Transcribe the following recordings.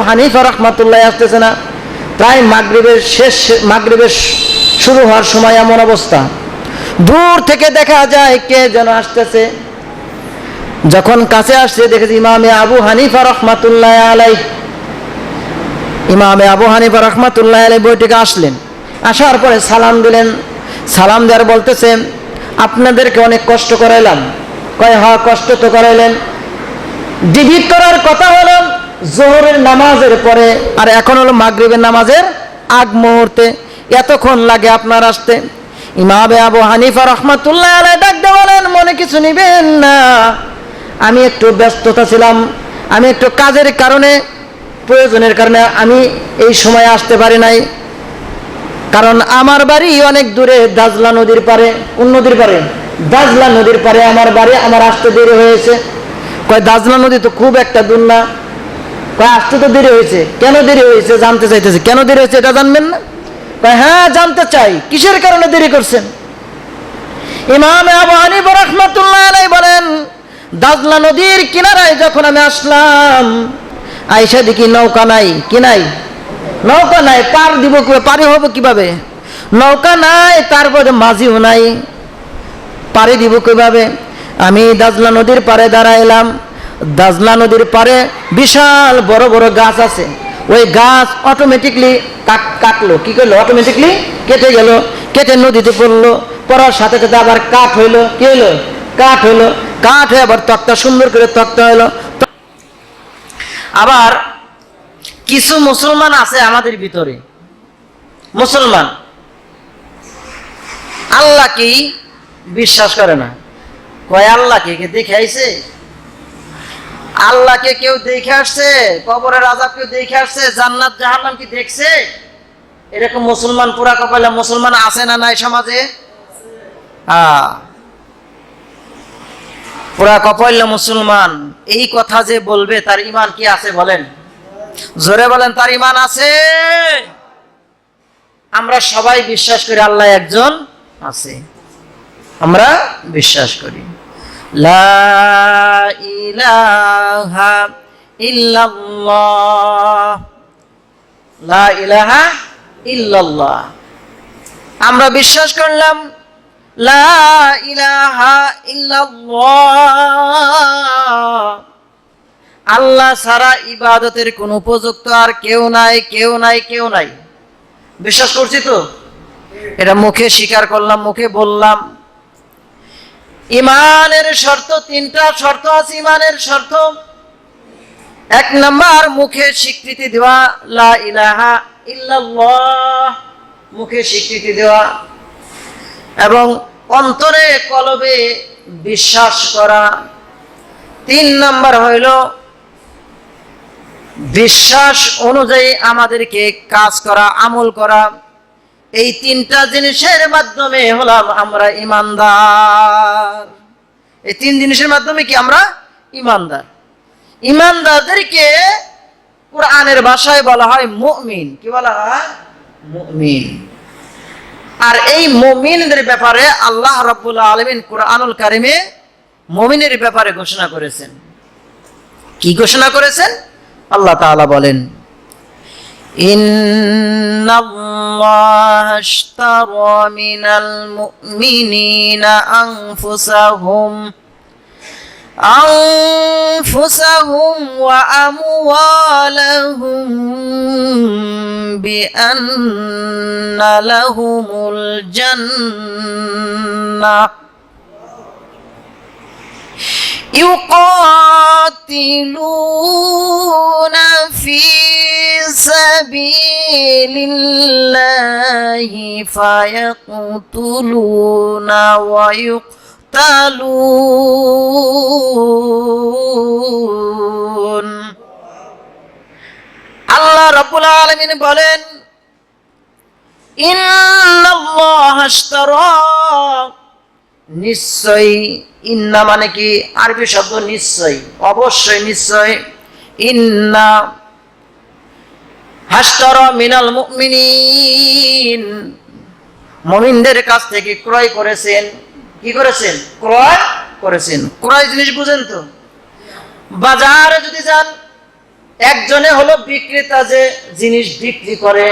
হানিফা রাহমাতুল্লাহ আসতেছে না, প্রায় মাগরিবের শুরু হওয়ার সময় এমন অবস্থা, দূর থেকে দেখা যায় কে যেন আসতেছে। যখন কাছে আসছে দেখেছি ইমামে আবু হানিফা রাহমাতুল্লাহ আলাইহি, ইমামে আবু হানিফা রাহমাতুল্লাহ আলাইহি বৈঠকে আসলেন। আসার পরে সালাম দিলেন। সালাম দেওয়ার বলতেছে, আপনাদেরকে অনেক কষ্ট করাইলাম। কয় হ্যাঁ, কষ্ট তো করাইলেন। ডিভিট করার কথা হলো জোহরের নামাজের পরে, আর এখন হলো মাগরিবের নামাজের আগ মুহূর্তে, এতক্ষণ লাগে আপনার আসতে। ইমামে আবু হানিফা রাহমাতুল্লাহ আলাইহি ডাক দিয়ে বলেন, মনে কিছু নিবেন না, আমি একটু ব্যস্ততা ছিলাম, আমি একটু কাজের কারণে, প্রয়োজনের কারণে আমি এই সময় আসতে পারি নাই। কারণ আমার বাড়ি অনেক দূরে, দাজলা নদীর পারে। কোন নদীর পারে? দাজলা নদীর পারে আমার বাড়ি, আমার আসতে দেরি হয়েছে। কয় দাজলা নদী তো খুব একটা দূর না। কয় আসতে তো দেরি হয়েছে, কেন দেরি হয়েছে জানতে চাইতেছে। কেন দেরি হয়েছে এটা জানবেন না? কয় হ্যাঁ জানতে চাই, কিসের কারণে দেরি করছেন? ইমাম আবু হানিফা রাহমাতুল্লাহ আলাইহি বলেন, দাজলা নদীর কিনারায় যখন আমি আসলাম, আইসা দেখি নৌকা নাই। কি নাই? নৌকা নাই। পার দিব কিভাবে? পারি হবে কিভাবে? নৌকা নাই, তারপরে মাঝিও নাই, পারি দিব কিভাবে? আমি দাজলা নদীর পারে দাঁড়াইলাম। দাজলা নদীর পারে বিশাল বড় বড় গাছ আছে। ওই গাছ অটোমেটিকলি কাটলো। কি করলো? অটোমেটিকলি কেটে গেল, কেটে নদীতে পড়লো। পড়ার সাথে সাথে আবার কাঠ হইলো। কি হইলো? কাঠ হইলো। কাঠ হয়ে আবার তক্তা, সুন্দর করে তক্তা হইলো। আবার কিছু মুসলমান আছে আমাদের ভিতরে, মুসলমান আল্লাহকেই বিশ্বাস করে না। কয় আল্লাহকে দেখে আইছে? আল্লাহকে কেউ দেখে আসছে? কবরের আযাব কেউ দেখে আসছে? জান্নাত জাহান্নাম কি দেখছে? এরকম মুসলমান পুরা কপালে মুসলমান আছে না নাই সমাজে? পুরা কপালে মুসলমান। এই কথা যে বলবে তার ঈমান কি আছে বলেন? জোরে বলেন, তার ঈমান আছে? আমরা সবাই বিশ্বাস করি আল্লাহ একজন আছে, আমরা বিশ্বাস করি। লা ইলাহা ইল্লাল্লাহ, লা ইলাহা ইল্লাল্লাহ। আমরা বিশ্বাস করলাম লা ইলাহা ইল্লাল্লাহ, আল্লাহ ছাড়া ইবাদতের কোন উপযুক্ত আর কেউ নাই, কেউ নাই, কেউ নাই। বিশ্বাস করছি তো? এটা মুখে স্বীকার করলাম, মুখে বললাম। ইমানের শর্ত, তিনটা শর্ত আছে ইমানের শর্ত। এক নাম্বার, মুখে স্বীকৃতি দেওয়া লা ইলাহা ইল্লাল্লাহ, মুখে স্বীকৃতি দেওয়া এবং অন্তরে কলবে বিশ্বাস করা। তিন নাম্বার হইল বিশ্বাস অনুযায়ী আমাদেরকে কাজ করা, আমল করা। এই তিনটা জিনিসের মাধ্যমে হলাম আমরা ঈমানদার। এই তিন জিনিসের মাধ্যমে কি আমরা ঈমানদার? ঈমানদারদেরকে কোরআনের ভাষায় বলা হয় মুমিন। কি বলা হয়? মুমিন। আর এই মুমিনদের ব্যাপারে আল্লাহ রাব্বুল আলামিন কোরআনুল কারীমে মুমিনের ব্যাপারে ঘোষণা করেছেন। কি ঘোষণা করেছেন? আল্লাহ তাআলা বলেন, ইন্নাল্লাহা আশতারা মিনাল মুমিনিনা আনফুসাহুম ওয়া আমওয়ালাহুম বিআন্না লাহুমুল জান্নাহ ইউকাতিলুনা ফি সাবিলিল্লাহি ফায়াকতুলুনা ওয়া ইউকতালুন। আল্লাহ রাব্বুল আলামিন বলেন, ইন্নাল্লাহা আশতারা, নিশ্চয়। ইন্না মানে কি? আরবি শব্দ নিশ্চয়, অবশ্যই, নিশ্চয়। ইন্না হাশতারা মিনাল মুমিনিন, মুমিনদের কাছ থেকে ক্রয় করেছেন। কি করেছেন? ক্রয় করেছেন। ক্রয় জিনিস বুঝেন তো? বাজারে যদি যান, একজনে হলো বিক্রেতা, যে জিনিস বিক্রি করে,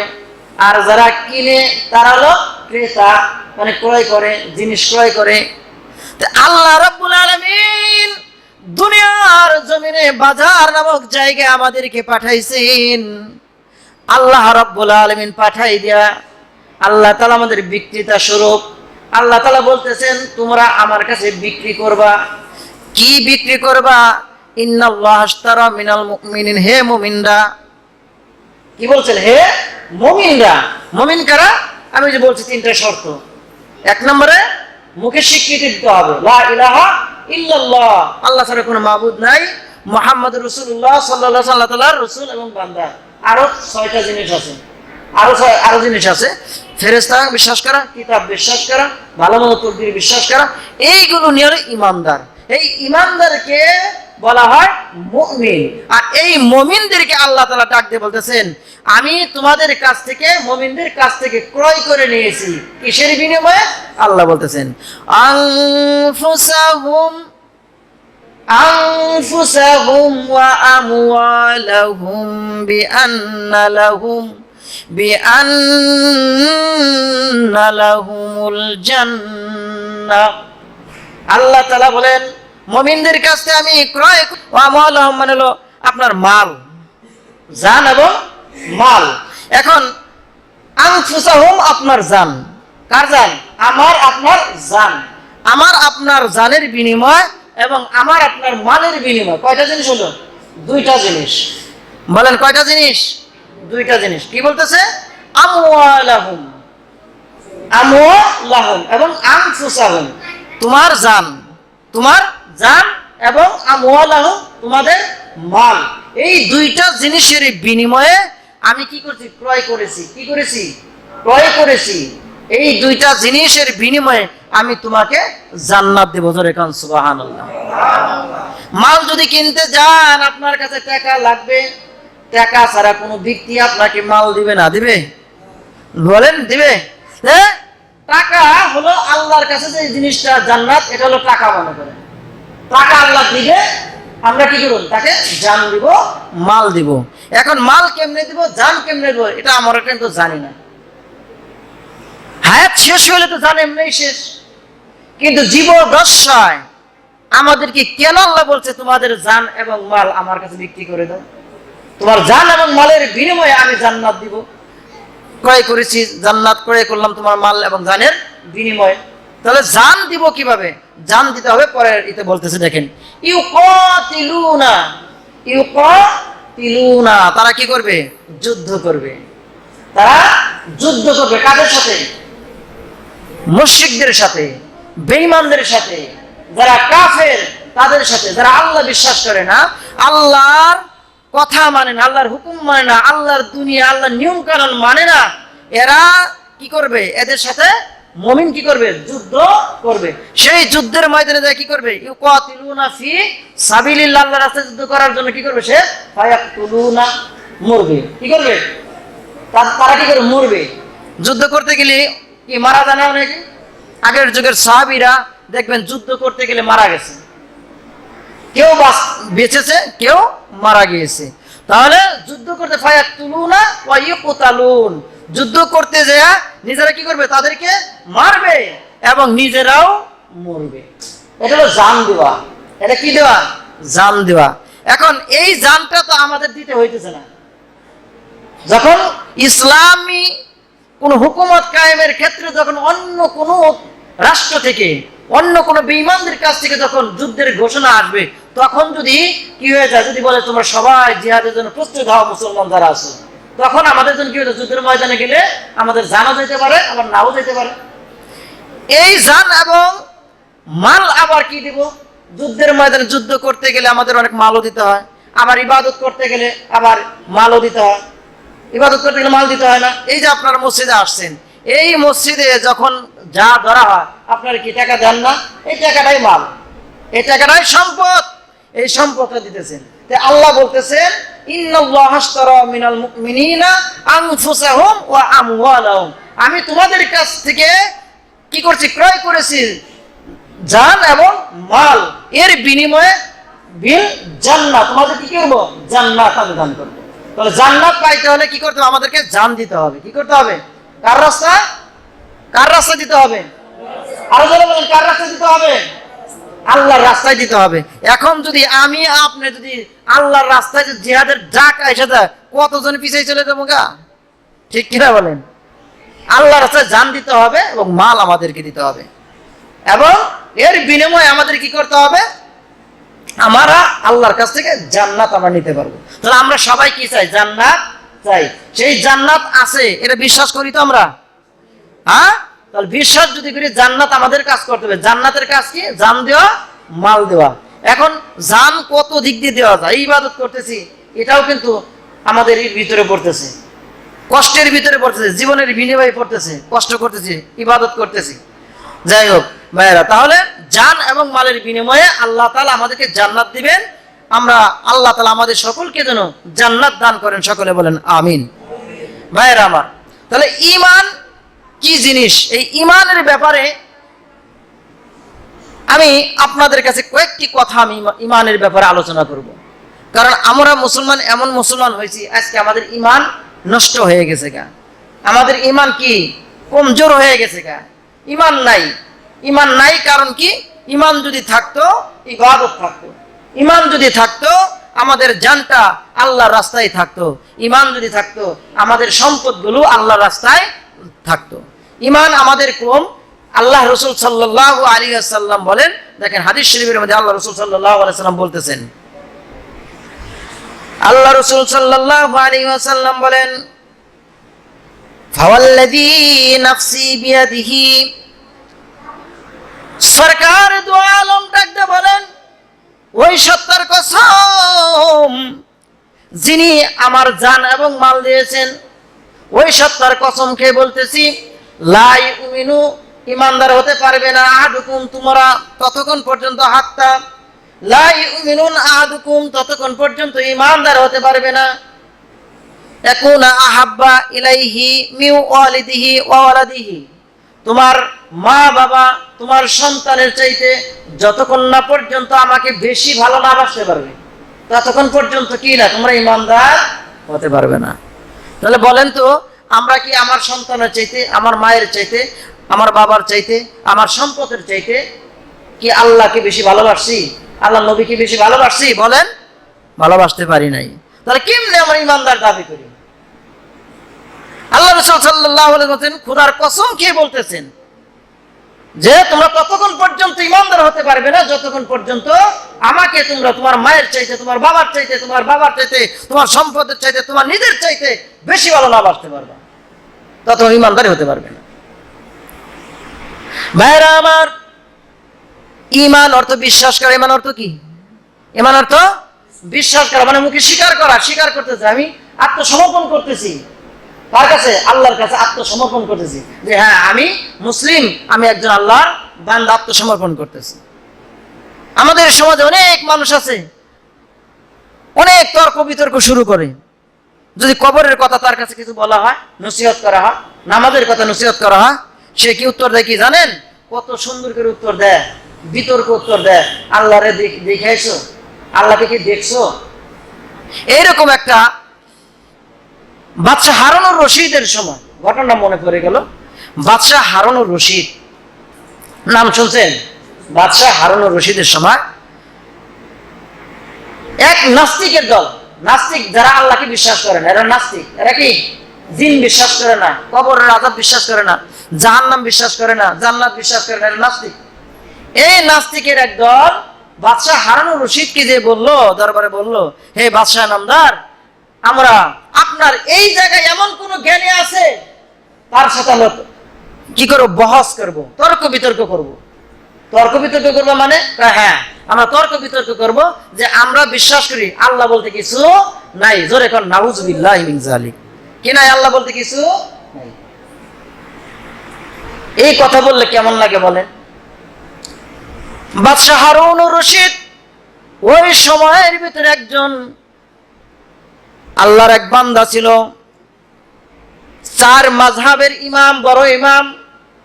আর যারা কিনে তারা হলো ক্রেতা, মানে ক্রয় করে, জিনিস ক্রয় করে। আল্লাহ রাব্বুল আলামিন দুনিয়ার জমিনে বাজার নামক জায়গায় আমাদেরকে পাঠাইছেন। আল্লাহ রাব্বুল আলামিন পাঠাই দিয়া আল্লাহ তাআলা আমাদের বিক্রেতা স্বরূপ। আল্লাহ তাআলা বলতেছেন তোমরা আমার কাছে বিক্রি করবা। কি বিক্রি করবা? ইন্নাল্লাহ আশতারা মিনাল মুমিনিন, হে মুমিনরা। কি বলছেন? হে মুমিনরা। মুমিন কারা? আমি যে বলছি তিনটা শর্ত। এক নম্বরে মুখে স্বীকৃতি দিতে হবে, লা ইলাহা ইল্লাল্লাহ, আল্লাহ ছাড়া কোনো মাবুদ নাই, মুহাম্মদুর রাসূলুল্লাহ সাল্লাল্লাহু আলাইহি ওয়াসাল্লাম আল্লাহর রাসূল এবং বান্দা। আরো 6টা জিনিস আছে, আরো জিনিস আছে। ফেরেশতা বিশ্বাস করা, কিতাব বিশ্বাস করা, ভালো মন্দ তকদীর বিশ্বাস করা, এইগুলো নিয়ে হলো ঈমানদার। এই ঈমানদারকে বলা হয় মুমিন। আর এই মুমিনদেরকে আল্লাহ তাআলা ডাক দিয়ে বলতেছেন আমি তোমাদের কাছ থেকে, মুমিনদের কাছ থেকে ক্রয় করে নিয়েছি। কিসের বিনিময়ে? আল্লাহ বলতেছেন আনফুসাহুম ওয়া আমওয়ালাহুম বিআন্না লাহুমুল জান্নাহ। আল্লাহ তাআলা বলেন মুমিনদের কাছ থেকে আমি ক্রয়, ওয়া আমওয়ালাহুম মানে হলো আপনার মাল, জান এবং মাল। এখন আনফুসাহুম আপনার জান, কার জান? আমার আপনার জান। আমার আপনার জানের বিনিময় এবং আমার আপনার মালের বিনিময় কয়টা জিনিস হলো? 2টা জিনিস। বলেন কয়টা জিনিস? 2টা জিনিস। কি বলতেছে? আমওয়ালাহুম, আমওয়ালাহুম এবং আনফুসাহুম, তোমার জান, তোমার জান এবং আমওয়ালাহুম তোমাদের মাল। এই 2টা জিনিসের বিনিময়ে আমি কি করছি? ক্রয় করেছি। কি করেছি? ক্রয় করেছি। এই 2টা জিনিসের বিনিময়ে আমি তোমাকে জান্নাত দেব। জোরে কান সুবহানাল্লাহ। মাল যদি কিনতে যান আপনার কাছে টাকা লাগবে, টাকা ছাড়া কোনো ব্যক্তি আপনাকে মাল দিবে না? দিবে? বলেন দিবে? টাকা হলো আল্লাহর কাছে যে জিনিসটা জান্নাত, এটা হলো টাকা মনে করেন। টাকা আল্লাহ দিবে, আমরা কি করব? তাকে জান দিব, মাল দিব। এখন মাল কেমনে দিব, জান কেমনে দিব, এটা আমরা কিন্তু জানি না। হায়াত শেষ হলে তো জান এমনি শেষ, কিন্তু জীবদ্দশায় আমাদেরকে কেন আল্লাহ বলছে তোমাদের জান এবং মাল আমার কাছে বিক্রি করে দাও? তোমার জান এবং মালের বিনিময়ে আমি জান্নাত দিব। ক্রয় করেছি, জান্নাত ক্রয় করলাম তোমার মাল এবং জানের বিনিময়ে। তাহলে জান দিব কিভাবে? জান দিতে হবে পরের ইতে বলতেছে, দেখেন ইউকাতিলুনা, তারা কি করবে? যুদ্ধ করবে। তারা যুদ্ধ করবে কাদের সাথে? মুশরিকদের সাথে, বেঈমানদের সাথে, যারা কাফের তাদের সাথে, যারা আল্লাহ বিশ্বাস করে না, আল্লাহর কথা মানে না, আল্লাহর হুকুম মানে না, আল্লাহর দুনিয়া, আল্লাহর নিয়ম কানুন মানে না, এরা কি করবে? এদের সাথে মুমিন কি করবে? যুদ্ধ করবে। সেই যুদ্ধের ময়দানে যায় কি করবে? ইউকাতিলুনা ফি সাবিলিল্লাহ, আল্লাহর রাস্তায় যুদ্ধ করার জন্য কি করবে? সে ফায়াকতুলুনা, মরবে। কি করবে? তারা কি করে? মরবে। যুদ্ধ করতে গেলে কি মারা যায় না অনেকে? আগের যুগের সাহাবীরা দেখবেন যুদ্ধ করতে গেলে মারা গেছে, কেউ বেঁচেছে, কেউ মারা গিয়েছে। তাহলে যুদ্ধ করতে ফায়াকতুলুনা ওয়া ইউকতালুন, যুদ্ধ করতে যায় নিজেরা কি করবে? তাদেরকে মারবে এবং নিজেরাও মরবে। এটা হলো জান দেওয়া। এটা কি দেওয়া? জান দেওয়া। এখন এই জানটা তো আমাদের দিতে হইতেছে না। যখন ইসলামী কোন হুকুমত কায়েমের ক্ষেত্রে যখন অন্য কোন রাষ্ট্র থেকে, অন্য কোন বেঈমানদের কাছ থেকে যখন যুদ্ধের ঘোষণা আসবে, তখন যদি কি হয়ে যায়? যদি বলে তোমরা সবাই জিহাদের জন্য প্রস্তুত হও, মুসলমান যারা আছে, তখন আমাদের জন্য কি হতো? যুদ্ধের ময়দানে গেলে আমাদের জানও যেতে পারে, আবার নাও যেতে পারে। এই জান এবং মাল আবার কি দিব? যুদ্ধের ময়দানে যুদ্ধ করতে গেলে আমাদের অনেক মালও দিতে হয়, আবার ইবাদত করতে গেলে আবার মালও দিতে হয়। ইবাদত করতে গেলে মাল দিতে হয় না? এই যে আপনারা মসজিদে আসছেন, এই মসজিদে যখন যা ধরা হয় আপনারা কি টাকা দেন না? এই টাকাটাই মাল, এই টাকাটাই সম্পদ, এই সম্পদটা দিতেছেন। তাই আল্লাহ বলতেছেন ইন্নাল্লাহ আশতারা মিনাল মুমিনিনা আনফুসাহুম ওয়া আমওয়ালাহুম, আমি তোমাদের কাছ থেকে কি করছি? ক্রয় করেছি জান এবং মাল, এর বিনিময়ে বিল জান্নাত, তোমাদের কি করব? জান্নাত আমি দান করব। তাহলে জান্নাত পাইতে হলে কি করতে হবে? আমাদেরকে জান দিতে হবে। কি করতে হবে? কার রাস্তা? কার রাস্তা দিতে হবে? আরো জোরে বলেন, কার রাস্তা দিতে হবে? আল্লাহর রাস্তায় দিতে হবে। এখন যদি আমি আপনি যদি আল্লাহর রাস্তায় জিহাদের ডাক এসে যায়, কতজন পিছিয়ে চলে যাবো গা? ঠিক কিনা বলেন? আল্লাহর রাস্তায় জান দিতে হবে এবং মাল আমাদেরকে দিতে হবে, এবং এর বিনিময়ে আমাদের কি করতে হবে? আমরা আল্লাহর কাছ থেকে জান্নাত আমরা নিতে পারবো। তাহলে আমরা সবাই কি চাই? জান্নাত চাই। সেই জান্নাত আছে এটা বিশ্বাস করি তো আমরা, হ্যাঁ? তাহলে বিশ্বাস যদি করি, জান্নাত আমাদের কাজ করতে হবে। জান্নাতের কাজ কি? জান দেওয়া, মাল দেওয়া। এখন জান কত দিক দিয়ে দেওয়া যায়? ইবাদত করতেছি, এটাও কিন্তু আমাদের এর ভিতরে পড়তেছে, কষ্টের ভিতরে পড়তেছে, জীবনের বিনিময়ে পড়তেছে, কষ্ট করতেছি, ইবাদত করতেছি। যাই হোক ভাইয়েরা, তাহলে জান এবং মালের বিনিময়ে আল্লাহ তাআলা আমাদেরকে জান্নাত দিবেন। আমরা আল্লাহ তাআলা আমাদের সকলকে যেন জান্নাত দান করেন, সকলে বলেন আমিন। ভাইয়েরা আমার, তাহলে ঈমান কি জিনিস, এই ঈমানের ব্যাপারে আমি আপনাদের কাছে কয়েকটি কথা আমি ঈমানের ব্যাপারে আলোচনা করব। কারণ আমরা মুসলমান এমন মুসলমান হয়েছি, আজকে আমাদের ঈমান নষ্ট হয়ে গেছে গা, আমাদের ঈমান কি কমজোর হয়ে গেছে গা, ঈমান নাই। ঈমান নাই কারণ কি? ঈমান যদি থাকতো ইবাদত থাকতো, ঈমান যদি থাকতো আমাদের জানটা আল্লাহর রাস্তায় থাকতো, ঈমান যদি থাকতো আমাদের সম্পদগুলো আল্লাহর রাস্তায় থাকতো। ঈমান আমাদের কম। আল্লাহ রাসূল সাল্লাল্লাহু আলাইহি ওয়াসাল্লাম বলেন, দেখেন হাদিস শরীফের মধ্যে আল্লাহ রাসূল সাল্লাল্লাহু আলাইহি ওয়াসাল্লাম বলতেছেন, আল্লাহ রাসূল সাল্লাল্লাহু আলাইহি ওয়াসাল্লাম বলেন, ফাওয়াল্লাযী নাফসি বিয়াদিহি, সরকার দু আলম ডাকতে বলেন, ওই সত্তার কসম যিনি আমার জান এবং মাল দিয়েছেন, ওই সত্তার কসম খেয়ে বলতেছি, লা ইউমিনু, ঈমানদার হতে পারবে না, আহাদুকুম, তোমরা ততক্ষণ পর্যন্ত, হাত্তা লা ইউমিনুন আহাদুকুম, ততক্ষণ পর্যন্ত ঈমানদার হতে পারবে না, ইয়াকুনা আহাব্বা ইলাইহি মিন ওয়ালিদিহি ওয়া ওয়ালাদিহি, তোমার মা বাবা তোমার সন্তানের চাইতে যতক্ষণ না পর্যন্ত আমাকে বেশি ভালো না বাসতে পারবে, ততক্ষণ পর্যন্ত কি না তোমরা ঈমানদার হতে পারবে না। তাহলে বলেন তো, আমরা কি আমার সন্তানের চাইতে, আমার মায়ের চাইতে, আমার বাবার চাইতে, আমার সম্পদের চাইতে কি আল্লাহকে বেশি ভালোবাসছি, আল্লাহ নবীকে বেশি ভালোবাসছি? বলেন, ভালোবাসতে পারি নাই। তাহলে কেমনে আমরা ঈমানদার দাবি করি? আল্লাহ রাসূল সাল্লাল্লাহু আলাইহি ওয়াসাল্লাম খোদার কসম খেয়ে বলতেছেন যে তোমরা ততক্ষণ পর্যন্ত ঈমানদার হতে পারবে না যতক্ষণ পর্যন্ত আমাকে তোমরা তোমার মায়ের চাইতে, তোমার বাবার চাইতে, তোমার বাবার চাইতে, তোমার সম্পদের চাইতে, তোমার নিজের চাইতে বেশি ভালো না বাসতে পারবে, ততক্ষণ ঈমানদার হতে পারবে না। ভাইরা আমার, ঈমান অর্থ বিশ্বাস করা। ঈমান অর্থ কি? ঈমান অর্থ বিশ্বাস করা, মানে মুখে স্বীকার করা, স্বীকার করতেছে আমি আত্মসমর্পণ করতেছি, কার কাছে? আল্লাহর কাছে আত্মসমর্পণ করতেছি যে হ্যাঁ আমি মুসলিম, আমি একজন আল্লাহর বান্দা, আত্মসমর্পণ করতেছি। আমাদের সমাজে অনেক মানুষ আছে, অনেক তর্ক বিতর্ক শুরু করে। যদি কবরের কথা তার কাছে কিছু বলা হয়, নসিহত করা হয়, নামাজের কথা নসিহত করা হয়, সে কি উত্তর দেয় কি জানেন? কত সুন্দর করে উত্তর দেয়, বিতর্ক উত্তর দেয়, আল্লাহরে দেখাইছো, আল্লাহকে কি দেখছো? এইরকম একটা বাদশাহ হারুনুর রশিদের সময় ঘটনা মনে পড়ে গেল। বাদশাহ হারুনুর রশিদ নাম শুনছেন? বাদশাহ হারুনুর রশিদের সময় এক নাস্তিকের দল, নাস্তিক যারা আল্লাহকে বিশ্বাস করে না, এরা নাস্তিক। এরা কি? জিন বিশ্বাস করে না, কবরের আযাব বিশ্বাস করে না, জাহান্নাম বিশ্বাস করে না, জান্নাত বিশ্বাস করে না, এরা নাস্তিক। এই নাস্তিকের এক দল বাদশাহ হারুনুর রশিদকে যে বলল, দরবারে বলল, হে বাদশাহ নামদার, আমরা আপনার এই জায়গায় এমন কোন জ্ঞানী আছে, তার সাথে আমরা কি করবো? বহস করব, তর্ক বিতর্ক করব। তর্ক বিতর্ক করবো মানে? হ্যাঁ, আমরা তর্ক বিতর্ক করব যে আমরা বিশ্বাস করি আল্লাহ বলতে কিছু নাই। জোরে কোন নাউযুবিল্লাহি মিন যালিক। কি নাই? আল্লাহ বলতে কিছু নাই। এই কথা বললে কেমন লাগে বলেন? বাদশাহ হারুনুর রশিদ ওই সময়ের ভিতরে একজন আল্লাহর এক বান্দা ছিল, চার মাযহাবের ইমাম, বড় ইমাম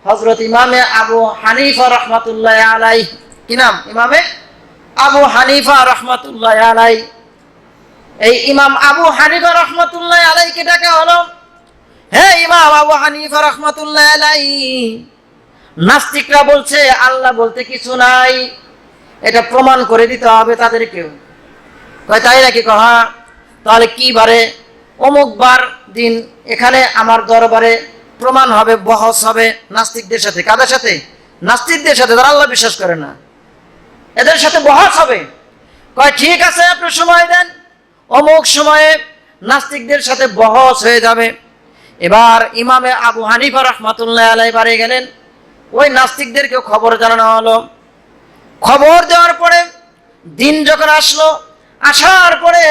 হযরত ইমামে আবু হানিফা রাহমাতুল্লাহি আলাইহি। কি নাম? ইমামে আবু হানিফা রহমাতুল্লাহ আলাই, এই ইমাম আবু হানিফা রহমাতুল্লাহ আলাইকে ডাকা হলো, হে ইমাম আবু হানিফা রহমাতুল্লাহ আলাই, নাস্তিকরা বলছে আল্লাহ বলতে কিছু নাই, এটা প্রমাণ করে দিতে হবে তাদেরকেও। কয় তাই নাকি? কহা তাহলে কি বারে? অমুক বার দিন এখানে আমার দরবারে প্রমাণ হবে, বহস হবে নাস্তিকদের সাথে। কাদের সাথে? নাস্তিকদের সাথে, যারা আল্লাহ বিশ্বাস করে না, এদের সাথে বহস হবে। কয় ঠিক আছে, আপনি সময় দেন, অমুক সময়ে নাস্তিকদের সাথে বহস হয়ে যাবে। এবার ইমামে আবু হানিফা রহমাতুল্লাহ আলাই বাড়ি গেলেন, ওই নাস্তিকদেরকেও খবর জানানো হলো। খবর দেওয়ার পরে দিন যখন আসলো, আসার পরে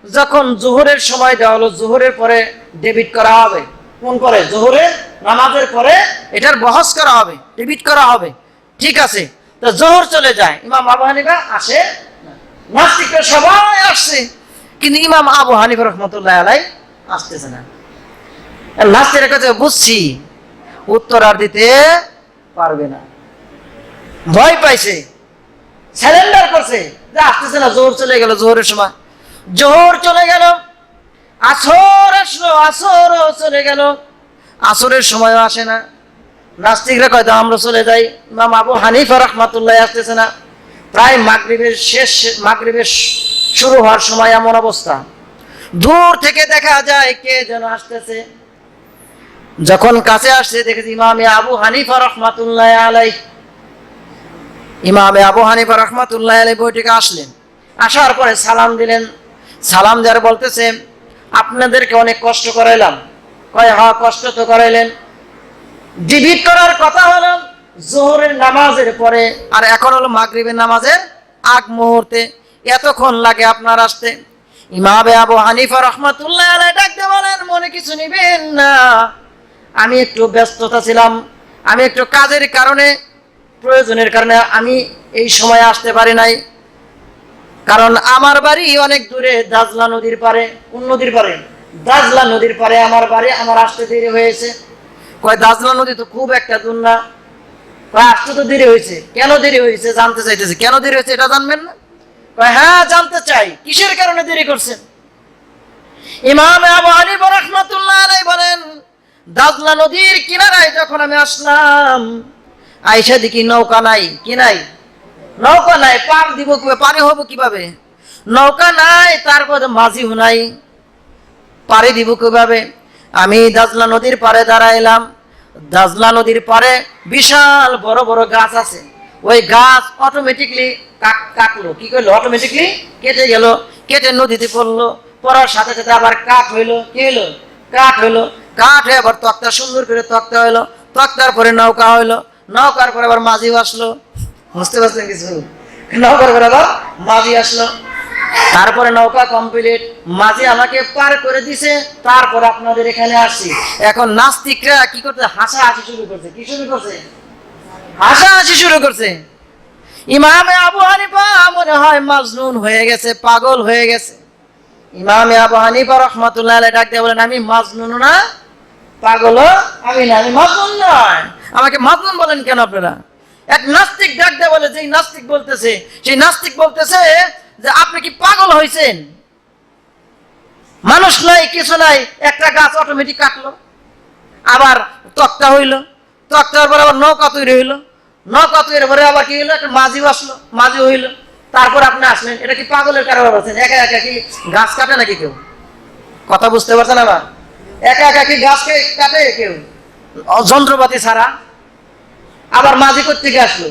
যখন জোহরের সময় দেওয়া হলো, জোহরের পরে ডেবিট করা হবে। কোন পরে? জোহরের নামাজের পরে এটার বহস করা হবে, ডেবিট করা হবে। ঠিক আছে, তো জোহর চলে যায়, ইমাম আবু হানিফা আসে, নাস্তিকরা সবাই আসছে, কিন্তু ইমাম আবু হানিফা রহমতুল্লাহ আলাই আসতেছে না। নাস্তিকের কাছে বুঝছি উত্তর আর দিতে পারবে না, ভয় পাইছে, স্যালেন্ডার করছে যে আসতেছে না। জোহর চলে গেল, জোহরের সময় জোহর চলে গেল, আসর আসলো, আসরও চলে গেল, আসরের সময়ও আসে না। নাস্তিকরা কয়তো আমরা চলে যাই, ইমাম আবু হানিফা রহমাতুল্লাহ আসতেছে না। প্রায় মাগরিবের শুরু হওয়ার সময় এমন অবস্থা, দূর থেকে দেখা যায় কে যেন আসতেছে। যখন কাছে আসছে দেখেছি ইমামে আবু হানিফা রহমাতুল্লাহ আলাই, ইমামে আবু হানিফা রহমাতুল্লাহ আলাই বৈঠকে আসলেন। আসার পরে সালাম দিলেন। সালাম দেওয়ার বলতেছে আপনাদেরকে অনেক কষ্ট করাইলাম। কয় হ্যাঁ, কষ্ট তো করাইলেন। ডিবিট করার কথা হলো জোহরের নামাজের পরে, আর এখন হলো মাগরিবের নামাজের আগ মুহূর্তে, এতক্ষণ লাগে আপনার আসতে। ইমামে আবু হানিফা রহমাতুল্লাহ আলাই ডাকতে বলেন, মনে কিছু নিবেন না, আমি একটু ব্যস্ততা ছিলাম, আমি একটু কাজের কারণে, প্রয়োজনের কারণে আমি এই সময় আসতে পারি নাই। কারণ আমার বাড়ি অনেক দূরে, দাজলা নদীর পারে। কোন নদীর পারে? দাজলা নদীর পারে আমার বাড়ি, আমার আসতে দেরি হয়েছে। কয় দাজলা নদী তো খুব একটা দূর না। কয় আসতে তো দেরি হয়েছে। কেন দেরি হয়েছে জানতে চাইতেছে। কেন দেরি হয়েছে এটা জানবেন না? কয় হ্যাঁ জানতে চাই, কিসের কারণে দেরি করছেন? ইমাম আবু হানিফা রাহমাতুল্লাহ আলাইহি বলেন, দাজলা নদীর কিনারায় যখন আমি আসলাম, আয়েশা দেখি নৌকা নাই। কি নাই? নৌকা নাই। পার দিব কিভাবে? পারে হবো কিভাবে? নৌকা নাই, তারপর মাঝিও নাই, পারে দিব কিভাবে? আমি দাজলা নদীর পারে দাঁড়াইলাম। দাজলা নদীর পারে বিশাল বড় বড় গাছ আছে। ওই গাছ অটোমেটিকলি কাটলো। কি করলো? অটোমেটিকলি কেটে গেল, কেটে নদীতে পড়লো। পড়ার সাথে সাথে আবার কাঠ হইলো। কি হইলো? কাঠ হইলো। কাঠ হয়ে আবার তক্তা, সুন্দর করে তক্তা হইলো। তক্তার পরে নৌকা হইলো। নৌকার পরে আবার মাঝিও আসলো। বুঝতে পারছেন কিছু? নৌকার পরে আবার মাঝি আসলো। তারপরে নৌকা কমপ্লিট, মাঝি আমাকে পার করে দিছে। তারপর আপনাদের এখানে আসছি। এখন নাস্তিকরা কি করতে? হাসাহাসি শুরু করছে। কি শুরু করছে? হাসাহাসি শুরু করছে। ইমামে আবু হানিফা মনে হয় মাজনুন হয়ে গেছে, পাগল হয়ে গেছে। ইমামে আবু হানিফা রাহমাতুল্লাহ আলাইহি ডাক দিয়ে বলেন, আমি মাজনুন না, পাগল আমি না, আমি মাজনুন নয়। আমাকে মাজনুন বলেন কেন আপনারা? এক নাস্তিক ডাক দিয়ে বলে, যে নাস্তিক বলতেছে, সেই নাস্তিক বলতেছে যে আপনি কি পাগল হয়েছেন? মানুষ নাই, কিছু নাই, একটা গাছ অটোমেটিক কাটলো, আবার তক্তা হইলো, তক্তার পরে আবার নৌকা তৈরি হইলো, নৌকা তৈরি পরে আবার কি হইলো? একটা মাঝি আসলো, মাঝি হইলো, তারপর আপনি আসলেন। এটা কি পাগলের কারণে আছেন? একা একা কি গাছ কাটে নাকি কেউ? কথা বুঝতে পারছেন? আবার একা একা কি গাছ কাটে কেউ যন্ত্রপাতি ছাড়া? আবার মাঝি কোত্থেকে আসলো?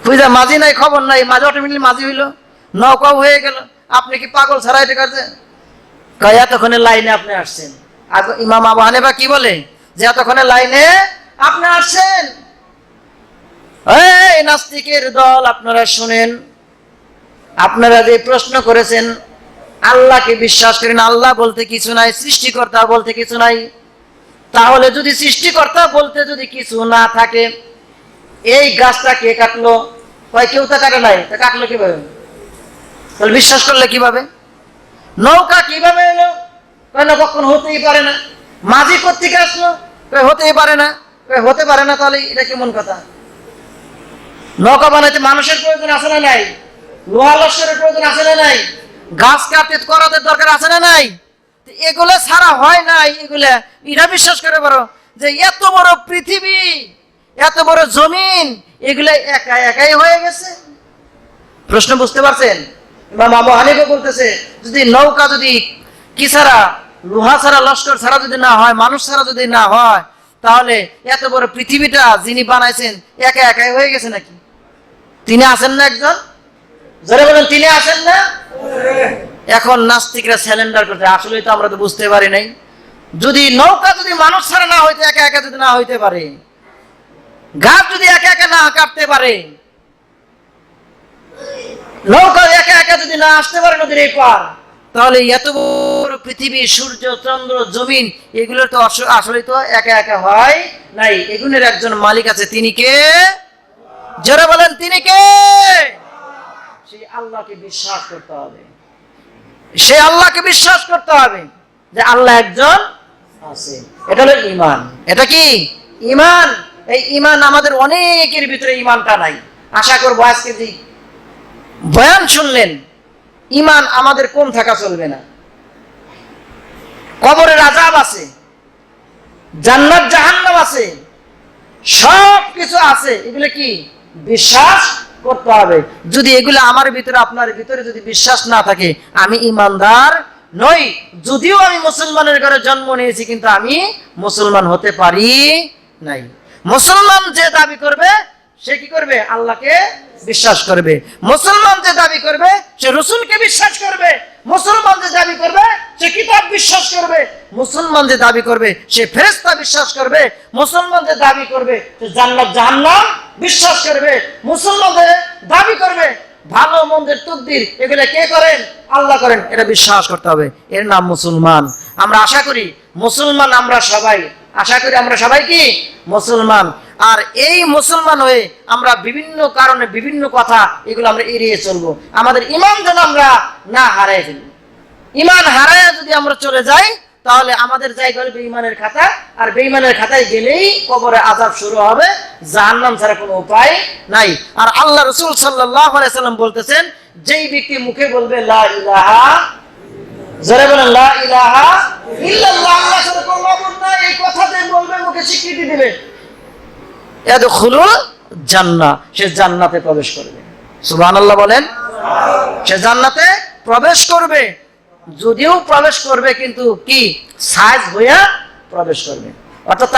খুঁজা মাঝি নাই, খবর নাই, মাঝি অটোমেটিকলি মাঝি হইলো, নৌকাও হয়ে গেল। আপনি কি পাগল ছাড়া এটা কাটছেন? এতক্ষণে লাইনে আপনি আসছেন। ইমাম আবু হানিফা কি বলে? যে এতক্ষণে লাইনে আপনি আসছেন। এই নাস্তিকের দল, আপনারা শুনেন, আপনারা যে প্রশ্ন করেছেন আল্লাহকে বিশ্বাস করেন, আল্লাহ বলতে কিছু নাই, সৃষ্টিকর্তা বলতে কিছু নাই। তাহলে যদি সৃষ্টিকর্তা বলতে যদি কিছু না থাকে, এই গাছটা কে কাটলো? কয় কেউ তো কাটে নাই, তা কাটলো কিভাবে? তাহলে বিশ্বাস করলে কিভাবে? নৌকা কিভাবে এলো? কয় না, কখন হতেই পারে না। মাঝি কোত্থেকে আসলো? কয় হতেই পারে না। কয় হতে পারে না, তাহলে এটা কেমন কথা? নৌকা বানাইতে মানুষের প্রয়োজন আছে না নাই? লোহা লস্করের প্রয়োজন আছে না নাই? গাছ কাটতে করাতে দরকার আছে না নাই? এগুলো ছাড়া হয় নাই। এগুলা এটা বিশ্বাস করে পারো যে এত বড় পৃথিবী, এত বড় জমিন, এগুলা একা একাই হয়ে গেছে? প্রশ্ন বুঝতে পারছেন? ইমাম আবু হানিফা বলতেছে যদি নৌকা যদি কি ছাড়া, লোহা ছাড়া, লস্কর ছাড়া যদি না হয়, মানুষ ছাড়া যদি না হয়, তাহলে এত বড় পৃথিবীটা যিনি বানাইছেন একা একাই হয়ে গেছে নাকি? তিনি আছেন না একজন? যারা বলেন তিনি আছেন না? এখন নাস্তিকরা স্যালেন্ডার করতে, আসলে তো আমরা তো বুঝতে পারি নাই। যদি নৌকা যদি মানুষ ছাড়া না হইতে, একা একা যদি না হইতে পারে, গাছ যদি একা একা না কাটতে পারে, নৌকা একা একা যদি না আসতে পারে নদীর এই পার, তাহলে এত বড় পৃথিবী, সূর্য, চন্দ্র, জমিন, এগুলো তো আসলে তো একা একা হয় নাই। এগুলোর একজন মালিক আছে। তিনি কে? যারা বলেন তিনি কে? সেই আল্লাহকে বিশ্বাস করতে হবে। সে আল্লাহকে বিশ্বাস করতে হবে যে আল্লাহ একজন আছে। এটা হলো ঈমান। এটা কি? ঈমান। এই ঈমান আমাদের অনেকের ভিতরে ঈমানটা নাই। আশা করবো আজকে যে বয়ান শুনলেন, ঈমান আমাদের কম থাকা চলবে না। কবরের আযাব আছে, জান্নাত জাহান্নাম আছে, সব কিছু আছে। এগুলো কি? বিশ্বাস করতে হবে। যদি এগুলো আমার ভিতরে, আপনার ভিতরে যদি বিশ্বাস না থাকে, আমি ঈমানদার নই। যদিও আমি মুসলমানের ঘরে জন্ম নিয়েছি, কিন্তু আমি মুসলমান হতে পারি নাই। মুসলমান যে দাবি করবে সে কি করবে? আল্লাহকে বিশ্বাস করবে। মুসলমান যে দাবি করবে সে রাসূলকে বিশ্বাস করবে। মুসলমান যে দাবি করবে সে কিতাব বিশ্বাস করবে। মুসলমান যে দাবি করবে সে ফেরেশতা বিশ্বাস করবে। মুসলমান যে দাবি করবে সে জান্নাত জাহান্নাম বিশ্বাস করবে। মুসলমান যে দাবি করবে ভালো মন্দের তাকদীর, এগুলা কে করেন? আল্লাহ করেন। এটা বিশ্বাস করতে হবে। এর নাম মুসলমান। আমরা আশা করি মুসলমান আমরা সবাই, আশা করি আমরা সবাই কি মুসলমান। আর এই মুসলমান হয়ে আমরা বিভিন্ন কারণে বিভিন্ন কথা এগুলো আমরা এড়িয়ে চলবো। আমাদের ঈমান যেন আমরা না হারাই ফেলি। ঈমান হারায় যদি আমরা চলে যাই, তাহলে আমাদের জায়গা হবে বেঈমানের খাতা। আর বেঈমানের খাতায় গেলেই কবরে আযাব শুরু হবে, জাহান্নাম ছাড়া কোনো উপায় নাই। আর আল্লাহ রাসূল সাল্লাল্লাহু আলাইহি সাল্লাম বলতেছেন, যেই ব্যক্তি মুখে বলবে লা ইলাহা, যারা বলেন লা ইলাহা ইল্লাল্লাহ, আল্লাহ ছাড়া কোনো মাবুদ নাই, এই কথা যে বলবে, মুখে স্বীকৃতি দিবে, ইয়াদখুলুল জান্নাহ, সে জান্নাতে প্রবেশ করবে। সুবহানাল্লাহ বলেন। সে জান্নাতে প্রবেশ করবে। যদিও প্রবেশ করবে, কিন্তু কি সাইজ হইয়া প্রবেশ করবে, অর্থাৎ